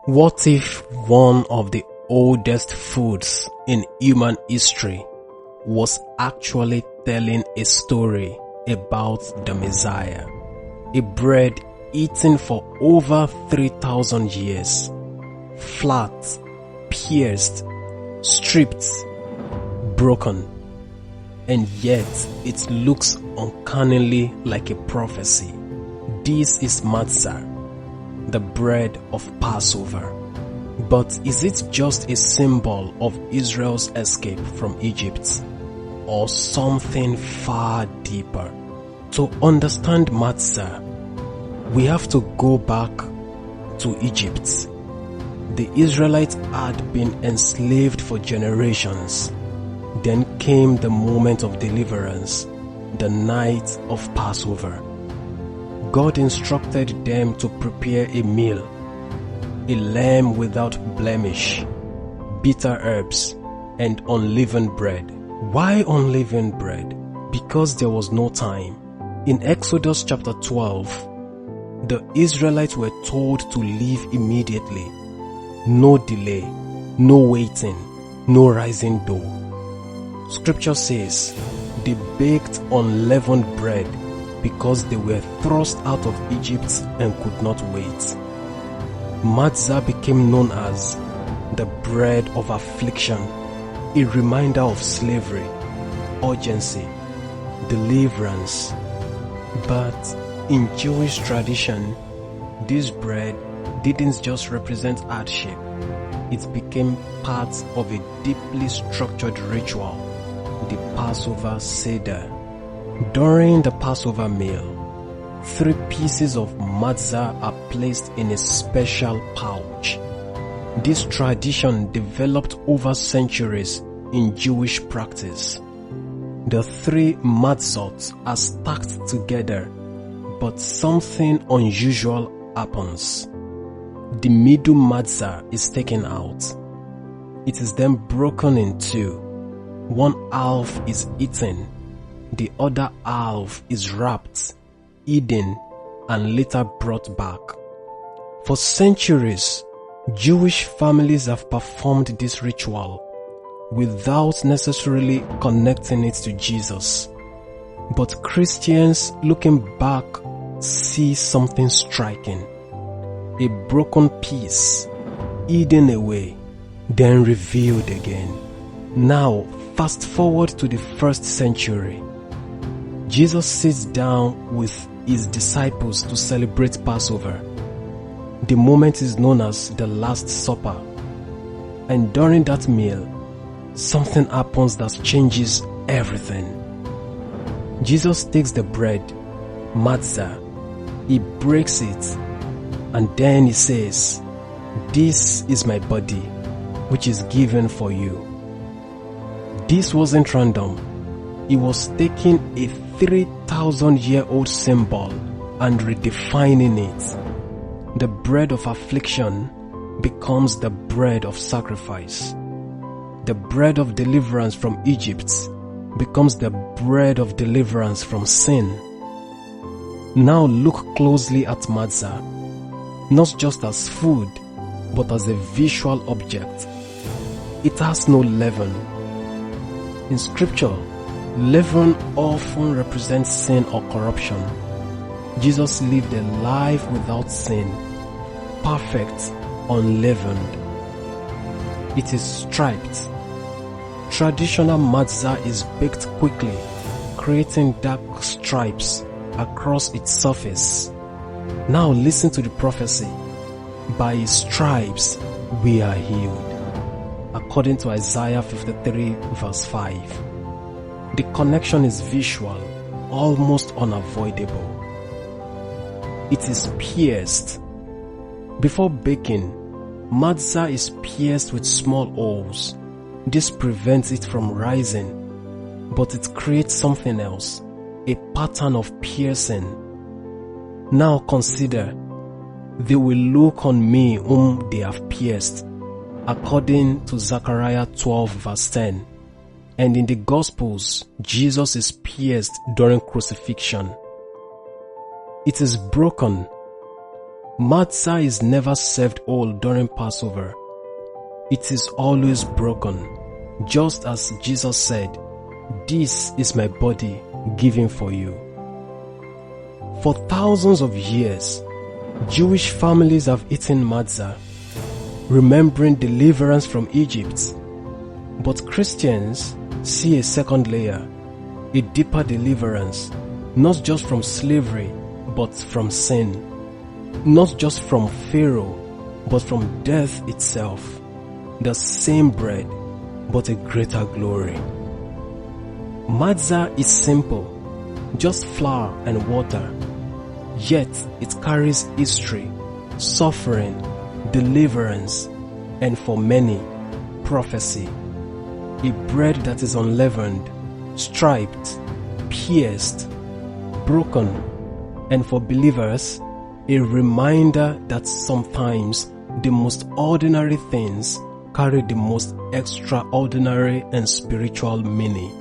What if one of the oldest foods in human history was actually telling a story about the Messiah? A bread eaten for over 3,000 years, flat, pierced, stripped, broken, and yet it looks uncannily like a prophecy. This is Matzah, the bread of Passover. But is it just a symbol of Israel's escape from Egypt, or something far deeper? To understand Matzah, we have to go back to Egypt. The Israelites had been enslaved for generations. Then came the moment of deliverance, the night of Passover. God instructed them to prepare a meal, a lamb without blemish, bitter herbs, and unleavened bread. Why unleavened bread? Because there was no time. In Exodus chapter 12, the Israelites were told to leave immediately. No delay, no waiting, no rising dough. Scripture says they baked unleavened bread because they were thrust out of Egypt and could not wait. Matzah became known as the bread of affliction, a reminder of slavery, urgency, deliverance. But in Jewish tradition, this bread didn't just represent hardship. It became part of a deeply structured ritual, the Passover Seder. During the Passover meal, 3 pieces of matzah are placed in a special pouch. This tradition developed over centuries in Jewish practice. The 3 matzot are stacked together, but something unusual happens. The middle matzah is taken out. It is then broken in 2. One half is eaten, the other half is wrapped, hidden, and later brought back. For centuries, Jewish families have performed this ritual without necessarily connecting it to Jesus. But Christians looking back see something striking. A broken piece, hidden away, then revealed again. Now, fast forward to the 1st century. Jesus sits down with his disciples to celebrate Passover. The moment is known as the Last Supper. And during that meal, something happens that changes everything. Jesus takes the bread, matzah, he breaks it, and then he says, "This is my body, which is given for you." This wasn't random. He was taking a 3,000-year-old symbol and redefining it. The bread of affliction becomes the bread of sacrifice. The bread of deliverance from Egypt becomes the bread of deliverance from sin. Now look closely at matzah, not just as food, but as a visual object. It has no leaven. In scripture, leaven often represents sin or corruption. Jesus lived a life without sin, perfect, unleavened. It is striped. Traditional matzah is baked quickly, creating dark stripes across its surface. Now listen to the prophecy. By his stripes we are healed, according to Isaiah 53 verse 5. The connection is visual, almost unavoidable. It is pierced. Before baking, matzah is pierced with small holes. This prevents it from rising, but it creates something else, a pattern of piercing. Now consider, they will look on me whom they have pierced, according to Zechariah 12 verse 10. And in the Gospels, Jesus is pierced during crucifixion. It is broken. Matzah is never served whole during Passover. It is always broken, just as Jesus said, "This is my body given for you." For thousands of years, Jewish families have eaten matzah, remembering deliverance from Egypt. But Christians see a second layer, a deeper deliverance, not just from slavery, but from sin. Not just from Pharaoh, but from death itself. The same bread, but a greater glory. Matzah is simple, just flour and water. Yet it carries history, suffering, deliverance, and for many, prophecy. A bread that is unleavened, striped, pierced, broken, and for believers, a reminder that sometimes the most ordinary things carry the most extraordinary and spiritual meaning.